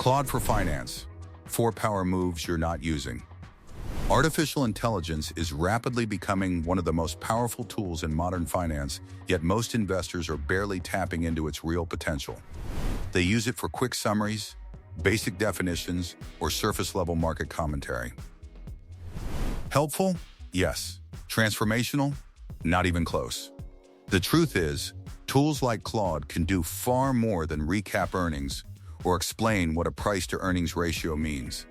Claude for Finance. 4 power moves you're not using. Artificial intelligence is rapidly becoming one of the most powerful tools in modern finance, yet most investors are barely tapping into its real potential. They use it for quick summaries, basic definitions, or surface-level market commentary. Helpful? Yes. Transformational? Not even close. The truth is, tools like Claude can do far more than recap earnings or explain what a price-to-earnings ratio means.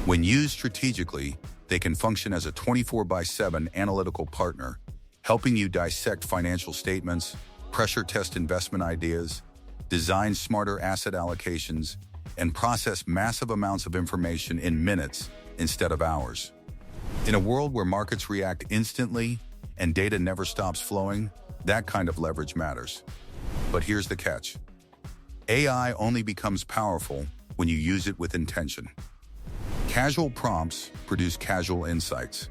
When used strategically, they can function as a 24/7 analytical partner, helping you dissect financial statements, pressure test investment ideas, design smarter asset allocations, and process massive amounts of information in minutes instead of hours. In a world where markets react instantly and data never stops flowing, that kind of leverage matters. But here's the catch. AI only becomes powerful when you use it with intention. Casual prompts produce casual insights.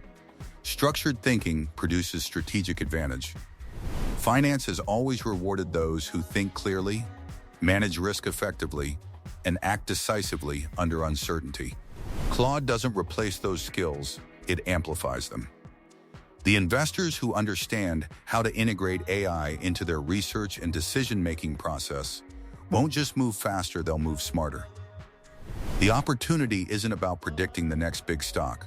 Structured thinking produces strategic advantage. Finance has always rewarded those who think clearly, manage risk effectively, and act decisively under uncertainty. Claude doesn't replace those skills, it amplifies them. The investors who understand how to integrate AI into their research and decision-making process won't just move faster, they'll move smarter. The opportunity isn't about predicting the next big stock.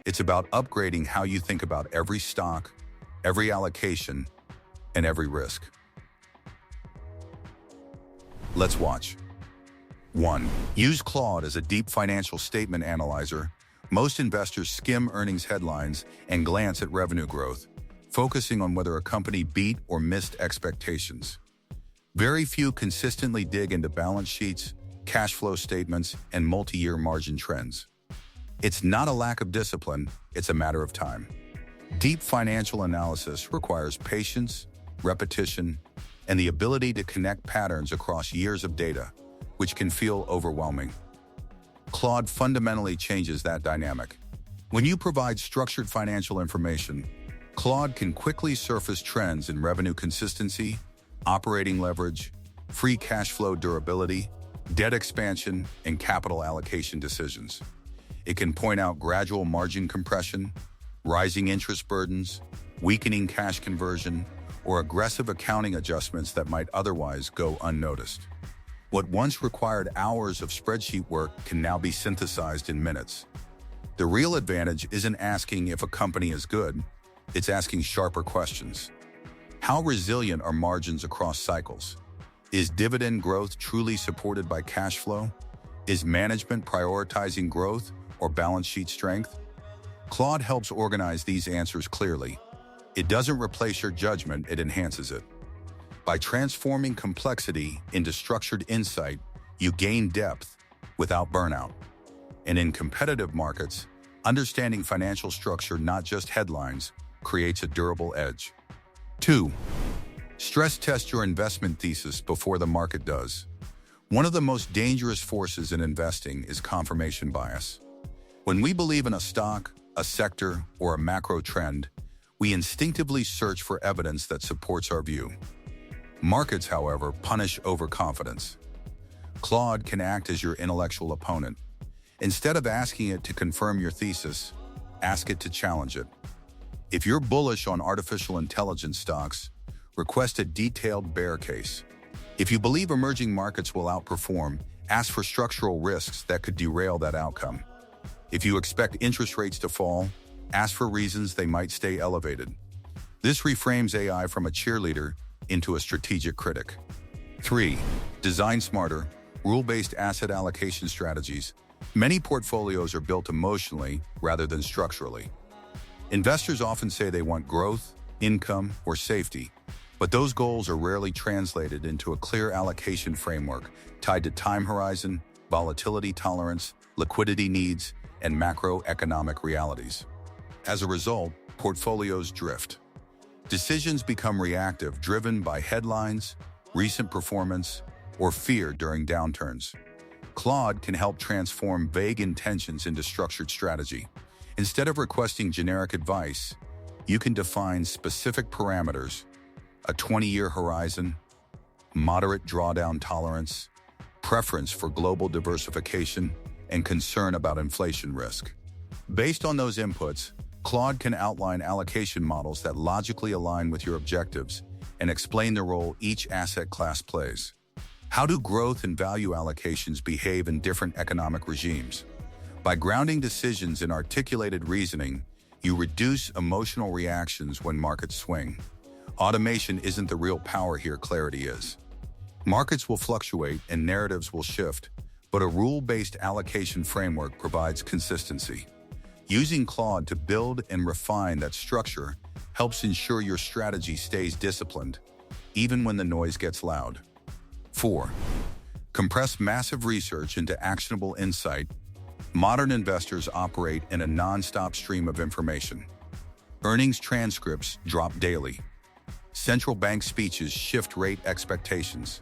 It's about upgrading how you think about every stock, every allocation, and every risk. Let's watch. 1. Use Claude as a deep financial statement analyzer. Most investors skim earnings headlines and glance at revenue growth, focusing on whether a company beat or missed expectations. Very few consistently dig into balance sheets, cash flow statements, and multi-year margin trends. It's not a lack of discipline, it's a matter of time. Deep financial analysis requires patience, repetition, and the ability to connect patterns across years of data, which can feel overwhelming. Claude fundamentally changes that dynamic. When you provide structured financial information, Claude can quickly surface trends in revenue consistency, operating leverage, free cash flow durability, debt expansion, and capital allocation decisions. It can point out gradual margin compression, rising interest burdens, weakening cash conversion, or aggressive accounting adjustments that might otherwise go unnoticed. What once required hours of spreadsheet work can now be synthesized in minutes. The real advantage isn't asking if a company is good, it's asking sharper questions. How resilient are margins across cycles? Is dividend growth truly supported by cash flow? Is management prioritizing growth or balance sheet strength? Claude helps organize these answers clearly. It doesn't replace your judgment, it enhances it. By transforming complexity into structured insight, you gain depth without burnout. And in competitive markets, understanding financial structure, not just headlines, creates a durable edge. 2. Stress test your investment thesis before the market does. One of the most dangerous forces in investing is confirmation bias. When we believe in a stock, a sector, or a macro trend, we instinctively search for evidence that supports our view. Markets, however, punish overconfidence. Claude can act as your intellectual opponent. Instead of asking it to confirm your thesis, ask it to challenge it. If you're bullish on artificial intelligence stocks, request a detailed bear case. If you believe emerging markets will outperform, ask for structural risks that could derail that outcome. If you expect interest rates to fall, ask for reasons they might stay elevated. This reframes AI from a cheerleader into a strategic critic. 3. Design smarter, rule-based asset allocation strategies. Many portfolios are built emotionally rather than structurally. Investors often say they want growth, income, or safety, but those goals are rarely translated into a clear allocation framework tied to time horizon, volatility tolerance, liquidity needs, and macroeconomic realities. As a result, portfolios drift. Decisions become reactive, driven by headlines, recent performance, or fear during downturns. Claude can help transform vague intentions into structured strategy. Instead of requesting generic advice, you can define specific parameters: a 20-year horizon, moderate drawdown tolerance, preference for global diversification, and concern about inflation risk. Based on those inputs, Claude can outline allocation models that logically align with your objectives and explain the role each asset class plays. How do growth and value allocations behave in different economic regimes? By grounding decisions in articulated reasoning, you reduce emotional reactions when markets swing. Automation isn't the real power here, clarity is. Markets will fluctuate and narratives will shift, but a rule-based allocation framework provides consistency. Using Claude to build and refine that structure helps ensure your strategy stays disciplined, even when the noise gets loud. 4. Compress massive research into actionable insight. Modern investors operate in a non-stop stream of information. Earnings transcripts drop daily. Central bank speeches shift rate expectations.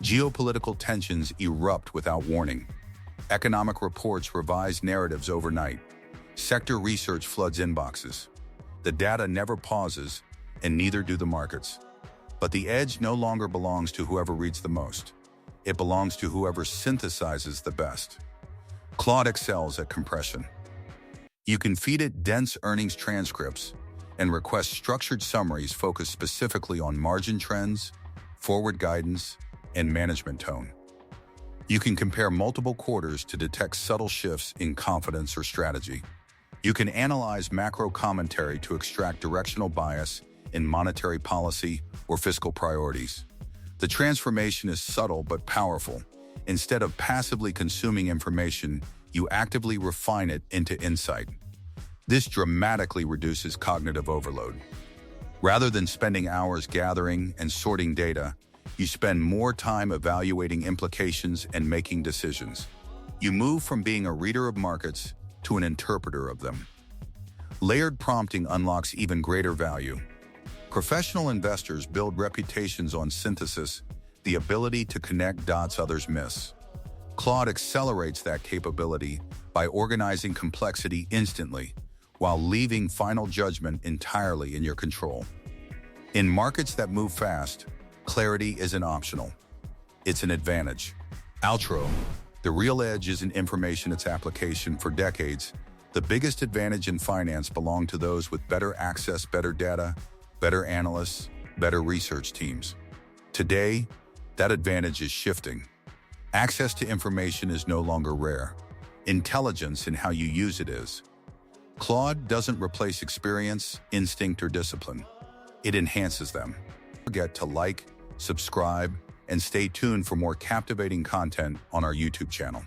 Geopolitical tensions erupt without warning. Economic reports revise narratives overnight. Sector research floods inboxes. The data never pauses, and neither do the markets. But the edge no longer belongs to whoever reads the most. It belongs to whoever synthesizes the best. Claude excels at compression. You can feed it dense earnings transcripts and request structured summaries focused specifically on margin trends, forward guidance, and management tone. You can compare multiple quarters to detect subtle shifts in confidence or strategy. You can analyze macro commentary to extract directional bias in monetary policy or fiscal priorities. The transformation is subtle but powerful. Instead of passively consuming information, you actively refine it into insight. This dramatically reduces cognitive overload. Rather than spending hours gathering and sorting data, you spend more time evaluating implications and making decisions. You move from being a reader of markets to an interpreter of them. Layered prompting unlocks even greater value. Professional investors build reputations on synthesis, the ability to connect dots others miss. Claude accelerates that capability by organizing complexity instantly, while leaving final judgment entirely in your control. In markets that move fast, clarity isn't optional. It's an advantage. Outro. The real edge isn't information, it's application. For decades, the biggest advantage in finance belonged to those with better access, better data, better analysts, better research teams. Today, that advantage is shifting. Access to information is no longer rare. Intelligence in how you use it is. Claude doesn't replace experience, instinct, or discipline. It enhances them. Don't forget to like, subscribe, and stay tuned for more captivating content on our YouTube channel.